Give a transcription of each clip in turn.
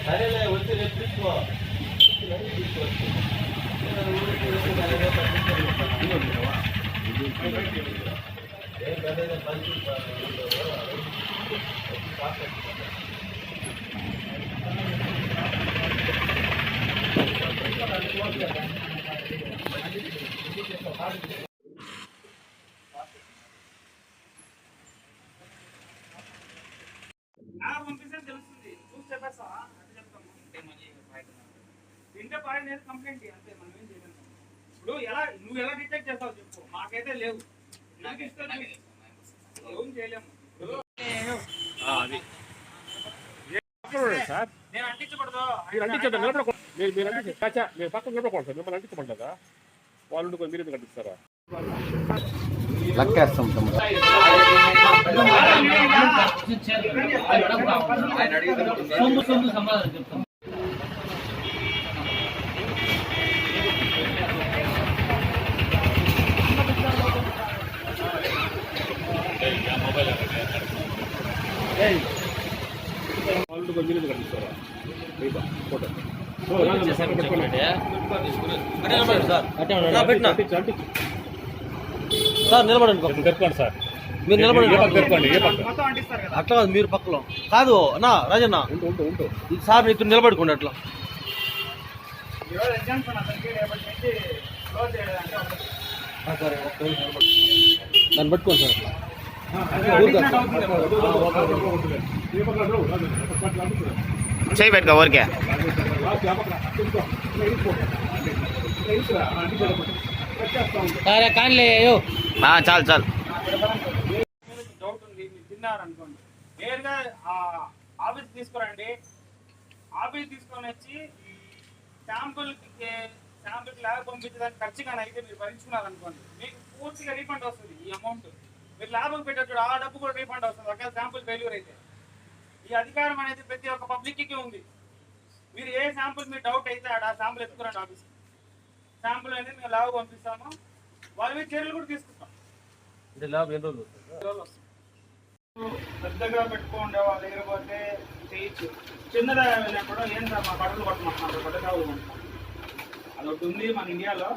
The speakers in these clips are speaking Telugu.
సరేలే వచ్చి రేపు తీసుకో. పంపిస్తే తెలుస్తుంది, చూసి చెప్పేస్తా అంటే చెప్తాము. తింటే పాడే కంప్లైంట్ అంతే, మనం ఏం చేయలేము. ఇప్పుడు నువ్వు ఎలా డిటెక్ట్ చేస్తావు చెప్పు, మాకైతే లేవు, ఏం చేయలేము. సార్ నేను అంటించకూడదు, మీరు అంటించండి, మీరు పక్కన నిలబడకూడదు సార్. మిమ్మల్ని అంటించమంటారా? వాళ్ళు మీరు ఎందుకు అంటిస్తారా? లక్కేస్తాం సమాధానం చెప్తాం. వాళ్ళు మీరు ఎందుకు అంటిస్తారా? ఫోటో సార్ నిలబడండి, పెట్టుకోండి సార్. మీరు నిలబడండి. మొత్తం అంటిస్తారు కదా. అట్లా కాదు, మీరు పక్కలో కాదు అన్నా రాజన్న సార్ ఇతను నిలబడుకోండి అట్లా. ఈరోజు ఎగ్జామ్స్ అతనికి రేపటి నుంచి క్లోజ్ చేయలేదంటే సరే దాన్ని పట్టుకోండి సార్. చేయి పెట్టుకో ఊరికే. చాలు చాలు. డౌట్ ఉంది, మీరు తిన్నారనుకోండి, నేరుగా ఆఫీస్ తీసుకురండి. ఆఫీస్ తీసుకొని వచ్చి శాంపుల్ ల్యాబ్ పంపించడానికి ఖర్చుగా అయితే మీరు భరించుకున్నారనుకోండి, మీకు పూర్తిగా రీఫండ్ వస్తుంది. ఈ అమౌంట్ మీరు ల్యాబ్కి పెట్టచ్చు, ఆ డబ్బు కూడా రీఫండ్ వస్తుంది ఒకవేళ శాంపుల్ ఫెయిల్యూర్ అయితే. ఈ అధికారం అనేది ప్రతి ఒక్క పబ్లిక్కి ఉంది. మీరు ఏ శాంపుల్ మీ డౌట్ అయితే ఆ శాంపుల్ ఎత్తుకురండి ఆఫీస్కి. శాంపుల్ అనేది మేము ల్యాబ్ పంపిస్తాము, వాళ్ళ మీద చర్యలు కూడా తీసుకుంటాం. పెద్దగా పెట్టుకోండి, వాళ్ళ దగ్గర పోతే చేయొచ్చు. చిన్నదా వెళ్ళినప్పుడు ఏం సార్ మా కడుపులు పట్టుకుంటున్నారు, పెద్దగా అదొకటి ఉంది మన ఇండియాలో.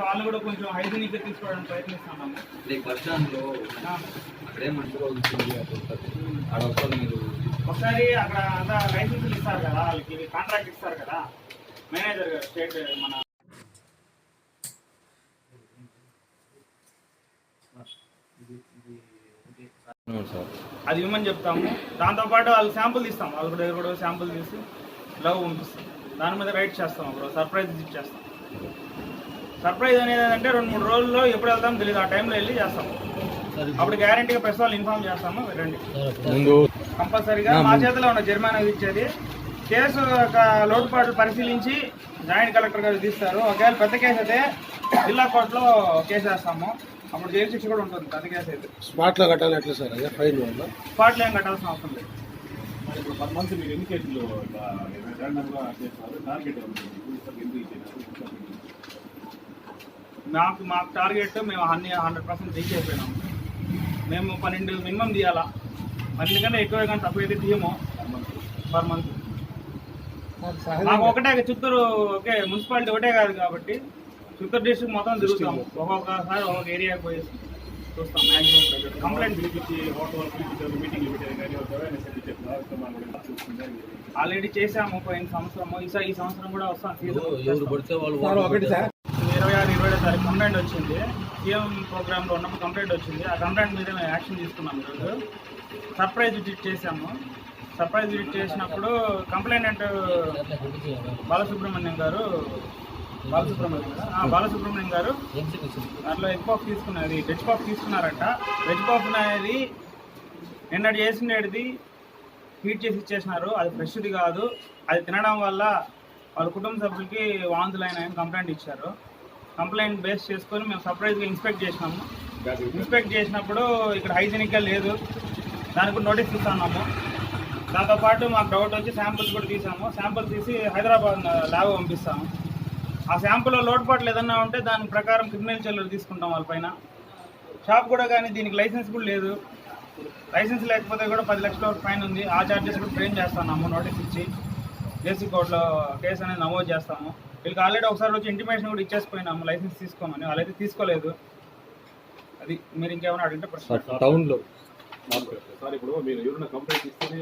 వాళ్ళు కూడా కొంచెం హైజీనిక్గా తీసుకోవడానికి ప్రయత్నిస్తున్నాము. ఒకసారి అక్కడ అంతా లైసెన్సులు ఇస్తారు కదా, వాళ్ళకి కాంట్రాక్ట్ ఇస్తారు కదా మేనేజర్ గారు, స్టేట్ మన అది ఇవ్వమని చెప్తాము. దాంతోపాటు వాళ్ళు శాంపుల్ తీస్తాం, వాళ్ళ దగ్గర కూడా శాంపుల్ తీసి లవ్ పంపిస్తాం. దాని మీద రైట్ చేస్తాం, అప్పుడు సర్ప్రైజ్ ఇచ్చేస్తాం. సర్ప్రైజ్ అనేది అంటే 2-3 రోజుల్లో ఎప్పుడు వెళ్తామో తెలియదు, ఆ టైంలో వెళ్ళి చేస్తాం. అప్పుడు గ్యారంటీగా ప్రెస్ వాళ్ళు ఇన్ఫార్మ్ చేస్తాము, రండి. కంపల్సరీగా మా చేతిలో ఉన్న జరిమానా ఇచ్చేది. కేసు ఒక లోటుపాట్లు పరిశీలించి జాయింట్ కలెక్టర్ గారు తీస్తారు. ఒకవేళ పెద్ద కేసు అయితే జిల్లా కోర్టులో కేసు వేస్తాము, అప్పుడు జైలు శిక్ష కూడా ఉంటుంది. పెద్ద కేసు అయితే స్పాట్లో కట్టాలి ఎట్లా సార్? అదే ఫైన్ వల్ల స్పాట్లో ఏం కట్టాల్సిన అవసరం లేదు. ఇప్పుడు పర్ మంత్ మీరు ఎన్ని కేసులు టార్గెట్? మాకు టార్గెట్ మేము 100% రీచ్ అయిపోయినాము. మేము 12 మినిమం తీయాలా, 12 కన్నా ఎక్కువ కానీ తక్కువ అయితే తీయము పర్ మంత్. మాకు ఒకటే చిత్తూరు ఒకే మున్సిపాలిటీ ఒకటే కాదు కాబట్టి చిత్తూరు డిస్ట్రిక్ట్ మొత్తం తిరుగుతాము. ఒక్కొక్కసారి ఒక్కొక్క ఏరియాకి పోయి చూస్తాం. మ్యాక్సిమం కంప్లైంట్ ఆల్రెడీ చేసాము పోయిన సంవత్సరము, ఈ సంవత్సరం కూడా వస్తాం. 26-27 తారీఖు కంప్లైంట్ వచ్చింది. సీఎం ప్రోగ్రామ్లో ఉన్నప్పుడు కంప్లైంట్ వచ్చింది. ఆ కంప్లైంట్ మీద మేము యాక్షన్ తీసుకున్నాం. ఈరోజు సర్ప్రైజ్ విజిట్ చేసాము. సర్ప్రైజ్ విజిట్ చేసినప్పుడు కంప్లైంట్ బాలసుబ్రహ్మణ్యం గారు దాంట్లో ఎగ్ పఫ్ తీసుకున్నది, వెజ్ పఫ్ తీసుకున్నారంట. వెజ్ పఫ్ అనేది నిన్నటి చేసినది హీట్ చేసి ఇచ్చేసినారు. అది ఫ్రెష్ది కాదు. అది తినడం వల్ల వాళ్ళ కుటుంబ సభ్యులకి వాంతులు అయినాయని కంప్లైంట్ ఇచ్చారు. కంప్లైంట్ బేస్ చేసుకొని మేము సర్ప్రైజ్గా ఇన్స్పెక్ట్ చేసినాము. ఇన్స్పెక్ట్ చేసినప్పుడు ఇక్కడ హైజీనిక్గా లేదు, దానికి కూడా నోటీస్ ఇస్తున్నాము. దాంతోపాటు మాకు డౌట్ వచ్చి శాంపుల్స్ కూడా తీసాము. శాంపుల్ తీసి హైదరాబాద్ ల్యాబ్ పంపిస్తాము. ఆ శాంపుల్లో లోటుపాట్లు ఏదన్నా ఉంటే దాని ప్రకారం క్రిమినల్ చర్యలు తీసుకుంటాం వాళ్ళపైన. షాప్ కూడా కానీ దీనికి లైసెన్స్ కూడా లేదు. లైసెన్స్ లేకపోతే కూడా 10 లక్షల వరకు ఫైన్ ఉంది. ఆ ఛార్జెస్ కూడా ఫ్రేమ్ చేస్తున్నాము. నోటీస్ ఇచ్చి జేసీ కోర్టులో కేసు అనేది నమోదు చేస్తాము. వీళ్ళకి ఆల్రెడీ ఒకసారి వచ్చి ఇంటిమేషన్ కూడా ఇచ్చేసిపోయినాము లైసెన్స్ తీసుకోమని, వాళ్ళైతే తీసుకోలేదు. అది మీరు ఇంకేమైనా అడిగితే ప్రశ్న. టౌన్లో సార్ ఇప్పుడు మీరు ఎవరైనా కంప్లైంట్ ఇస్తేనే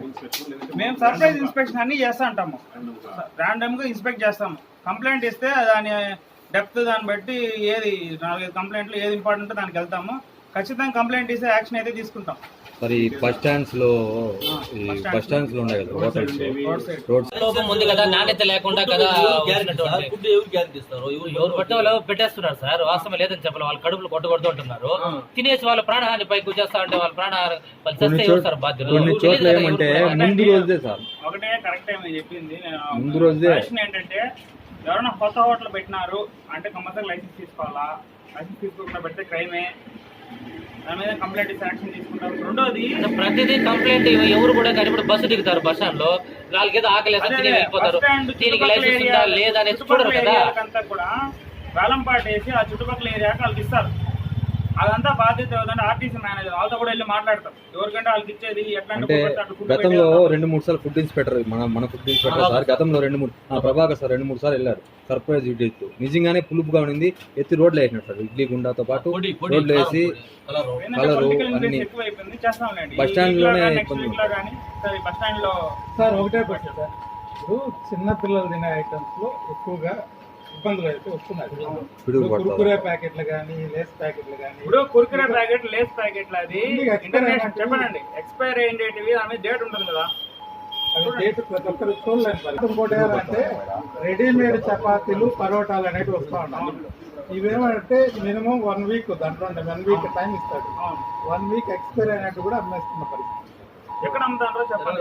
ఇన్స్పెక్షన్, లేదంటే మేము సర్ప్రైజ్ ఇన్స్పెక్షన్ అన్ని చేస్తా ఉంటాము. ర్యాండమ్గా ఇన్స్పెక్ట్ చేస్తాము. కంప్లైంట్ ఇస్తే దాని డెప్త్ దాన్ని బట్టి ఏది 4-5 కంప్లైంట్లు ఏది ఇంపార్టెంట్ దానికి వెళ్తాము. ఖచ్చితంగా కంప్లైంట్ ఇస్తే యాక్షన్ అయితే తీసుకుంటాం. మరి బస్ స్టాండ్స్ లో ఉన్నాయి కదా హోటల్స్, రోడ్ లోపం ఉంది కదా, నాణ్యత లేకుండా కదా వచ్చినటువంటి ఫుడ్ ఎవరు గ్యారెంటీ ఇస్తారు? ఎవరు పట్టిన వాళ్ళు పెట్టేస్తున్నారు సార్. వాస్తవం లేదని చెప్పాలి. వాళ్ళ కడుపులు కొట్టుకుంటున్నారు. తినేసి వాళ్ళ ప్రాణహాని పై కూర్చేస్తా ఉంటే వాళ్ళ ప్రాణహారం వాళ్ళు చేస్తే ఎవరు సార్ బాధ్యులు? కొన్ని చోట్ల ఏమంటే ముందు రోజే సార్, ఒకటే కరెక్ట్ నేను చెప్పింది. ముందు రోజే క్వశ్చన్ ఏంటంటే ఎవరైనా కొత్త హోటల్ పెట్టినారు అంటే కంపల్సరీ లైసెన్స్ తీసుకోవాలా? లైసెన్స్ తీసుకోకుండా పెడితే క్రైమే. దాని మీద కంప్లైంట్ ఇస్తే యాక్షన్ తీసుకుంటారు. రెండోది ప్రతిదీ కంప్లైంట్ ఎవరు కూడా కానీ ఇప్పుడు బస్సు దిగుతారు బస్ స్టాండ్ లో, వాళ్ళకి ఏదో ఆకలి తిని వెళ్ళిపోతారు. దీనికి లైసెన్స్ ఉందా లేదా అనేది చూడరు కదా. అంతా కూడా వేలంపాట వేసి ఆ చుట్టుపక్కల ఏరియాకి వాళ్ళకి ఇస్తారు. అదంతా బాధ్యత ఏదంటే ఆర్టీసీ మేనేజర్ వాళ్ళతో కూడా వెళ్ళి మాట్లాడతాం. ఎవరికంటే వాళ్ళకి ఇచ్చేది అంటే గతంలో 2-3 సార్లు ఫుడ్ ఇన్స్పెక్టర్ మన ఫుడ్ ఇన్స్పెక్టర్ సార్ గతంలో 2-3 ప్రభాకర్ సార్ 2-3 సార్లు వెళ్ళారు. సర్ప్రైజ్ ఇటు నిజంగానే పులుపుగా ఉండింది. ఎత్తి రోడ్లు వేసినారు సార్, ఇడ్లీ గుండాతో పాటు రోడ్లు వేసి కలరు అన్ని బస్ స్టాండ్ లోనే బస్ స్టాండ్ లో సార్ ఒకటే క్వశ్చన్ సార్. ఇప్పుడు చిన్న పిల్లలు తినే ఐటమ్స్ లో ఎక్కువగా ఇబ్బందులు అయితే వస్తున్నాయి. కుర్కురే ప్యాకెట్లు కానీ లేస్ ప్యాకెట్లు కానీ. ఇప్పుడు కుర్కురే ప్యాకెట్ లేస్ ప్యాకెట్లు అది ఇంటర్నేషనల్ చెప్పండి ఎక్స్పైర్ అయ్యేటివి దాని మీద డేట్ ఉంటుంది కదా. అది డేట్ ప్రతి ఒక్కరు చూడలేదు. ఇంకోటి ఏంటంటే రెడీమేడ్ చపాతీలు పరోటాలు అనేవి వస్తూ ఉన్నాయి. ఇవేమంటే మినిమం 1 వీక్ దాంట్లో 1 వీక్ టైం ఇస్తాడు. 1 వీక్ ఎక్స్పైర్ అయినట్టు కూడా అమ్మేస్తున్న పరిస్థితి. ఎక్కడ అమ్ముతారో చెప్పండి.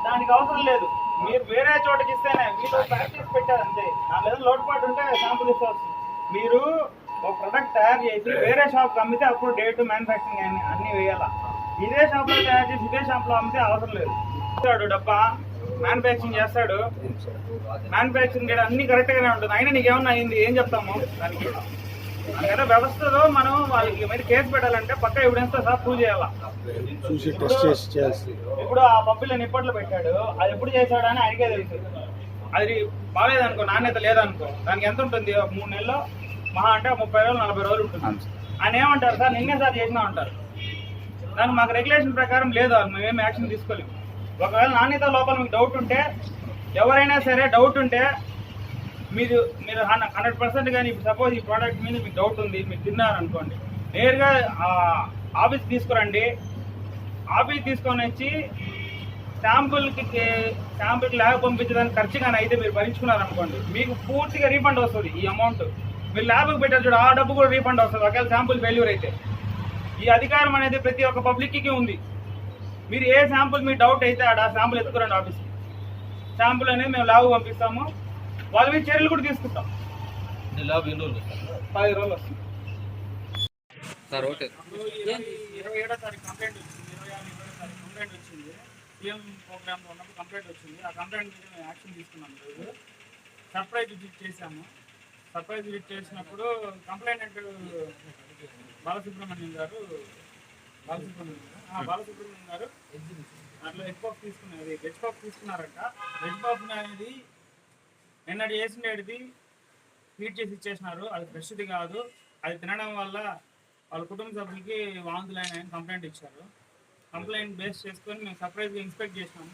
దానికి అవసరం లేదు. మీరు వేరే చోటకి ఇస్తేనే మీరు ప్రాక్టీస్ పెట్టారు అంతే. నా లేదా లోటుపాటు ఉంటే శాంపుల్ ఇస్తారు. మీరు ఒక ప్రొడక్ట్ తయారు చేసి వేరే షాప్కి అమ్మితే అప్పుడు డేట్ మ్యానుఫ్యాక్చరింగ్ అన్ని వేయాలా. ఇదే షాప్లో తయారు చేసి ఇదే షాప్లో అమ్మితే అవసరం లేదు. ఇస్తాడు డబ్బా, మ్యానుఫ్యాక్చరింగ్ చేస్తాడు. మ్యానుఫ్యాక్చరింగ్ అన్ని కరెక్ట్గానే ఉంటుంది. అయినా నీకేమన్నా అయింది ఏం చెప్తాము దానికి? అందుకనే వ్యవస్థలో మనం వాళ్ళకి మీద కేసు పెట్టాలంటే పక్క ఎవిడెన్స్ తో సహా ప్రూవ్ చేయాలా. ఇప్పుడు ఆ పప్పులో నిప్పట్లు పెట్టాడు, అది ఎప్పుడు చేశాడు అని ఆయనకే తెలుసు. అది బాగాలేదనుకో, నాణ్యత లేదనుకో, దానికి ఎంత ఉంటుంది? 3 నెలల్లో మహా అంటే 30 రోజులు 40 రోజులు ఉంటుంది. ఆయన ఏమంటారు సార్ నిన్నే సార్ చేసినా అంటారు. దానికి మాకు రెగ్యులేషన్ ప్రకారం లేదు, మేమేమి యాక్షన్ తీసుకోలేము. ఒకవేళ నాణ్యత లోపల మీకు డౌట్ ఉంటే, ఎవరైనా సరే డౌట్ ఉంటే మీరు 100% కానీ సపోజ్ ఈ ప్రోడక్ట్ మీద మీకు డౌట్ ఉంది, మీరు తిన్నారనుకోండి, నేరుగా ఆఫీస్ తీసుకురండి. ఆఫీస్ తీసుకొని వచ్చి శాంపుల్కి ల్యాబ్ పంపించడానికి ఖర్చు కానీ అయితే మీరు భరించుకున్నారనుకోండి, మీకు పూర్తిగా రీఫండ్ వస్తుంది. ఈ అమౌంట్ మీరు ల్యాబ్కి పెట్టారు చూడు, ఆ డబ్బు కూడా రీఫండ్ వస్తుంది ఒకవేళ శాంపుల్ ఫెయిల్యూర్ అయితే. ఈ అధికారం అనేది ప్రతి ఒక్క పబ్లిక్కి ఉంది. మీరు ఏ శాంపుల్ మీ డౌట్ అయితే ఆ శాంపుల్ ఎత్తుకురండి ఆఫీస్కి. శాంపుల్ అనేది మేము ల్యాబ్ పంపిస్తాము. వాళ్ళ మీద చర్యలు కూడా తీసుకుంటాం. 10 రోజులు వస్తుంది. 27వ తారీఖు కంప్లైంట్ వచ్చింది. 26వ తారీఖు కంప్లైంట్ వచ్చింది. సీఎం ప్రోగ్రామ్లో ఉన్నప్పుడు కంప్లైంట్ వచ్చింది. ఆ కంప్లైంట్ మీద మేము యాక్షన్ తీసుకున్నాం. రోజు సర్ప్రైజ్ విజిట్ చేశాము. సర్ప్రైజ్ విజిట్ చేసినప్పుడు కంప్లైంట్ బాలసుబ్రహ్మణ్యం గారు దాంట్లో హెడ్ పాప్ తీసుకున్నారు. వెజ్ పాప్ తీసుకున్నారంట. వెజ్ పాప్ అనేది నిన్నటి చేసినది హీట్ చేసి ఇచ్చేసినారు. అది ఫ్రెష్ది కాదు. అది తినడం వల్ల వాళ్ళ కుటుంబ సభ్యులకి వాంతులైన కంప్లైంట్ ఇచ్చారు. కంప్లైంట్ బేస్ చేసుకొని మేము సర్ప్రైజ్గా ఇన్స్పెక్ట్ చేసినాము.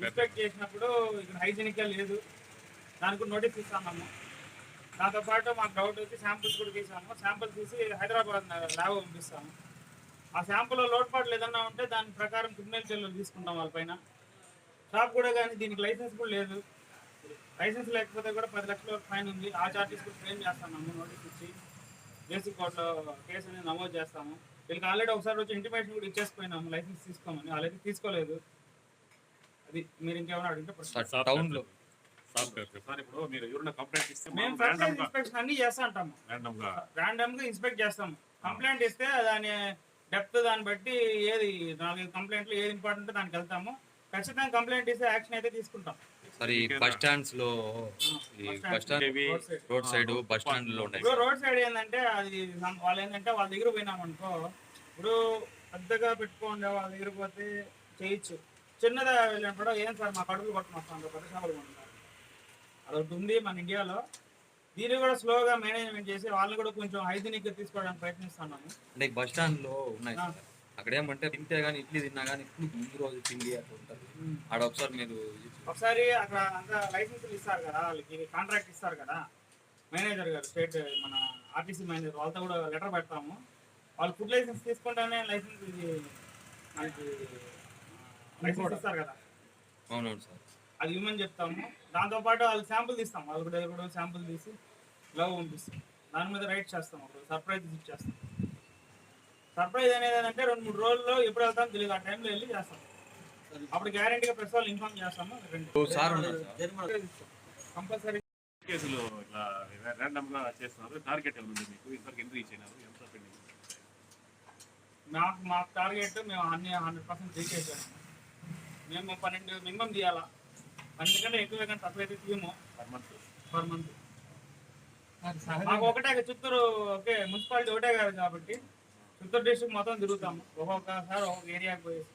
ఇన్స్పెక్ట్ చేసినప్పుడు ఇక్కడ హైజీనిక్గా లేదు, దానికి కూడా నోటీస్ ఇస్తాము. దాంతోపాటు మాకు డౌట్ వచ్చి శాంపుల్స్ కూడా తీసాము. శాంపుల్స్ తీసి హైదరాబాద్ ల్యాబ్ పంపిస్తాము. ఆ శాంపుల్లో లోటుపాట్లు ఏదన్నా ఉంటే దాని ప్రకారం క్రిమినల్ చర్యలు తీసుకుంటాం వాళ్ళపైన. షాప్ కూడా కానీ దీనికి లైసెన్స్ కూడా లేదు. లైసెన్స్ లేకపోతే కూడా 10 లక్షల వరకు ఫైన్ ఉంది. ఆ ఛార్జెస్ కూడా ఫ్రేమ్ చేస్తాము. నోటీస్ ఇచ్చి జేసీ కోర్టులో కేసు అనేది నమోదు చేస్తాము. వీళ్ళకి ఆల్రెడీ ఒకసారి వచ్చి ఇంటిమేషన్ కూడా ఇచ్చేసిపోయినాము లైసెన్స్ తీసుకోమని, వాళ్ళైతే తీసుకోలేదు. అది మీరు ఇంకేమైనా అడిగితే టౌన్లో సార్ ఇప్పుడు మీరు ఎవరైనా కంప్లైంట్ ఇస్తే మేము సర్ప్రైజ్ ఇన్స్పెక్షన్ అన్ని చేస్తా ఉంటాము. ర్యాండమ్గా ఇన్స్పెక్ట్ చేస్తాము. కంప్లైంట్ ఇస్తే దాని డెప్త్ దాన్ని బట్టి ఏది 4-5 కంప్లైంట్లు ఏది ఇంపార్టెంట్ దానికి వెళ్తాము. ఖచ్చితంగా కంప్లైంట్ ఇస్తే యాక్షన్ అయితే తీసుకుంటాం. సార్ ఈ బస్ స్టాండ్స్ లో ఈ bus stand road side bus stand లో ఉన్నాయి. ఇప్పుడు రోడ్ సైడ్ ఏంటంటే అది వాళ్ళు ఏంటంటే వాళ్ళ దగ్గర పోయినాం అనుకో, ఇప్పుడు పెద్దగా పెట్టుకోండి వాళ్ళ దగ్గర పోతే చేయొచ్చు. చిన్నదా వెళ్ళినప్పుడు ఏం సార్ మా కడుపులు కొట్టడం వస్తాం పరిశ్రమలు కొంటున్నారు, అదొకటి ఉంది మన ఇండియాలో. దీన్ని కూడా స్లోగా మేనేజ్మెంట్ చేసి వాళ్ళని కూడా కొంచెం హైజీనిక్ గా తీసుకోవడానికి ప్రయత్నిస్తున్నాము. అంటే బస్ స్టాండ్ లో ఉన్నాయి సార్. అక్కడ ఏమంటే తింటే గానీ ఇడ్లీ తిన్నా గానీ ఇప్పుడు ముందు రోజు తిండి అట్లా ఉంటుంది. ఆడ ఒకసారి మీరు ఒకసారి అక్కడ అంతా లైసెన్సులు ఇస్తారు కదా, వాళ్ళకి కాంట్రాక్ట్ ఇస్తారు కదా మేనేజర్ గారు, స్టేట్ మన ఆర్టీసీ మేనేజర్, వాళ్ళతో కూడా లెటర్ పెడతాము. వాళ్ళు ఫుడ్ లైసెన్స్ తీసుకుంటేనే లైసెన్స్ మనకి లైసెన్స్ ఇస్తారు కదా. అవునవును సార్, అది ఇవ్వమని చెప్తాము. దాంతోపాటు వాళ్ళు శాంపుల్ తీస్తాం, వాళ్ళు కూడా శాంపుల్ తీసి లవ్ పంపిస్తాం. దాని మీద రైట్ చేస్తాం, అప్పుడు సర్ప్రైజ్ ఇచ్చేస్తాం. సర్ప్రైజ్ అనేది ఏంటంటే 2-3 రోజుల్లో ఎప్పుడు వెళ్తామో తెలియదు, ఆ టైంలో వెళ్ళి చేస్తాం. అప్పుడు గ్యారెంటీగా ప్రెస్ వాళ్ళు ఇన్ఫార్మ్ చేస్తాము. సార్ ఉన్నారు సార్. కంపల్సరీ కేసులు ఇట్లా ర్యాండమ్ గా చేస్తున్నారు. టార్గెట్ ఏమైనా ఉంది మీకు? ఇంతవరకు ఎంట్రీ ఇచ్చినారు, ఎంత పెండింగ్? మాకు టార్గెట్ మేము అన్ని 100% రీచ్ అయిపోయాము. మేము 12 మినిమం తీయాలా, 12 కంటే ఎక్కువ కానీ తక్కువైతే తీయము పర్ మంత్. మాకు ఒకటే చిత్తూరు ఓకే మున్సిపాలిటీ ఒకటే కాదు కాబట్టి చిత్తూరు డిస్ట్రిక్ట్ మొత్తం తిరుగుతాము. ఒక్కొక్కసారి ఒక్కొక్క ఏరియాకి పోయేసి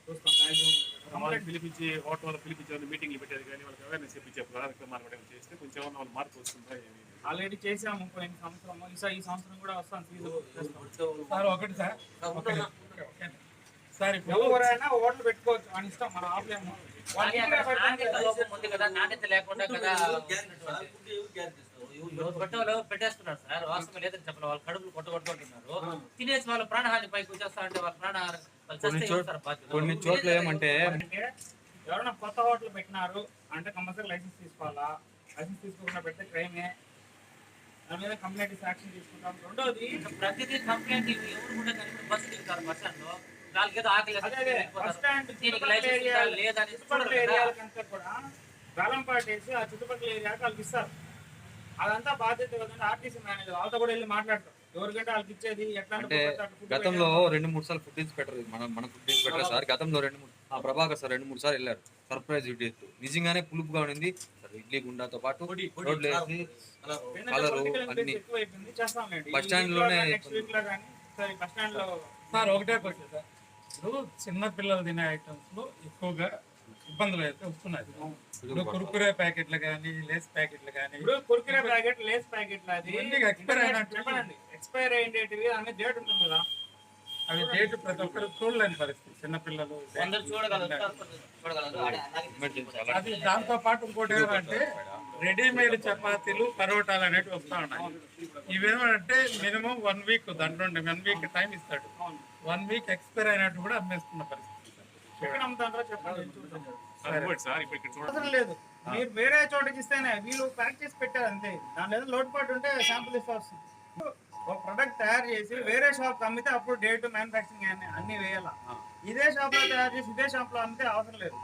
చూస్తాం. వాళ్ళకి పిలిపించి హోటల్ పిలిపించి మీటింగ్లు పెట్టేది కానీ వాళ్ళకి అవేర్నెస్ ఇప్పించారు. ప్రొడక్ట్ మార్కెటింగ్ చేస్తే కొంచెం ఏమన్నా వాళ్ళు మార్పు వస్తుందా? ఆల్రెడీ చేసాము పోయిన సంవత్సరం, ఈ సంవత్సరం కూడా వస్తాం. సార్ ఒకటి సార్ సార్ ఇప్పుడు ఎవరైనా ఓట్లు పెట్టుకోవచ్చు అని ఇష్టం, మనం ఆపలేము. నాణ్యత లోపం ఉంది కదా, నాణ్యత లేకుండా కదా పెట్టేవాళ్ళు పెట్టేస్తున్నారు సార్. వాస్తవం లేదని చెప్పాలి, వాళ్ళ కడుపులు కొట్టుకుంటున్నారు. తినేసి వాళ్ళ ప్రాణహాని పైకి వచ్చేస్తా అంటే వాళ్ళ ప్రాణహారం కొన్ని చోట్ల ఏమంటే ఎవరైనా కొత్త హోటల్ పెట్టినారు అంటే కంపల్సరీ లైసెన్స్ తీసుకోవాలా. లైసెన్స్ తీసుకోకుండా పెడితే క్రైమే, దాని మీద కంప్లైంట్ యాక్షన్ తీసుకుంటాం. రెండోది ప్రతిదీ కంప్లైంట్ ఎవరు కూడా బస్సు దిగుతారు బస్ స్టాండ్ లో, వాళ్ళకి ఏదో ఆకలి బస్ స్టాండ్ చుట్టుపక్కల ఏరియాలకంతా కూడా వేలం పాటేసి ఆ చుట్టుపక్కల ఏరియాకి వాళ్ళకి ఇస్తారు. అదంతా బాధ్యత కదండి ఆర్టీసీ మేనేజర్, వాళ్ళతో కూడా వెళ్ళి మాట్లాడతాం. ఎవరికంటే వాళ్ళకి ఇచ్చేది ఎట్లా అంటే గతంలో 2-3 సార్లు ఫుడ్ ఇన్స్పెక్టర్ మన ఫుడ్ ఇన్స్పెక్టర్ సార్ గతంలో 2-3 ప్రభాకర్ సార్ 2-3 సార్లు వెళ్ళారు. సర్ప్రైజ్ ఇడ్లీ నిజంగానే పులుపుగా ఉండింది సార్. ఇడ్లీ గుండాతో పాటు రోడ్లు వేసి కలరు అన్ని బస్ స్టాండ్ లోనే. బస్ స్టాండ్ లో సార్ ఒకటే క్వశ్చన్ సార్, ఇప్పుడు చిన్న పిల్లలు తినే ఐటమ్స్ లో ఎక్కువగా ఇబ్బందులు అయితే వస్తున్నాయి. ఇప్పుడు కుర్కురే ప్యాకెట్లు కానీ లేస్ ప్యాకెట్లు కానీ, ఇప్పుడు కుర్కురే ప్యాకెట్ లేస్ ప్యాకెట్లు అది ఎక్స్పైర్ అయినట్టు ఎక్స్పైర్ అయ్యేటివి అనే డేట్ ఉంటుంది కదా, అవి డేట్ ప్రతి ఒక్కరు చూడలేని పరిస్థితి. చిన్నపిల్లలు అది. దాంతో పాటు ఇంకోటి ఏమంటే రెడీమేడ్ చపాతీలు పరోటాలు అనేవి వస్తా ఉన్నాయి. ఇవేమంటే మినిమం 1 వీక్, దాంట్లో 1 వీక్ టైం ఇస్తాడు. 1 వీక్ ఎక్స్పైర్ అయినట్టు కూడా అమ్మేస్తున్న పరిస్థితి. అవసరం లేదు, మీరు వేరే చోటకి ఇస్తేనే వీళ్ళు ప్యాక్ చేసి పెట్టారు అంతే. దాని లేదా లోడ్ పాటు ఉంటే శాంపుల్ ఇస్తే వస్తుంది. ఒక ప్రొడక్ట్ తయారు చేసి వేరే షాప్ అమ్మితే అప్పుడు డేట్ మ్యానుఫాక్చరింగ్ అన్ని వేయాల. ఇదే షాప్ లో తయారు చేసి ఇదే షాప్ లో అమ్మితే అవసరం లేదు.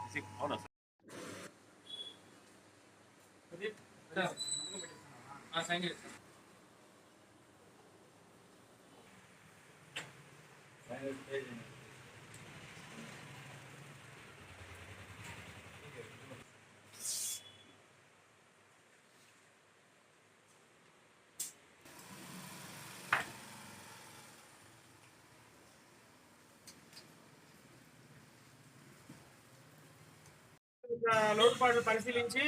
లోటుపాట్లు పరిశీలించి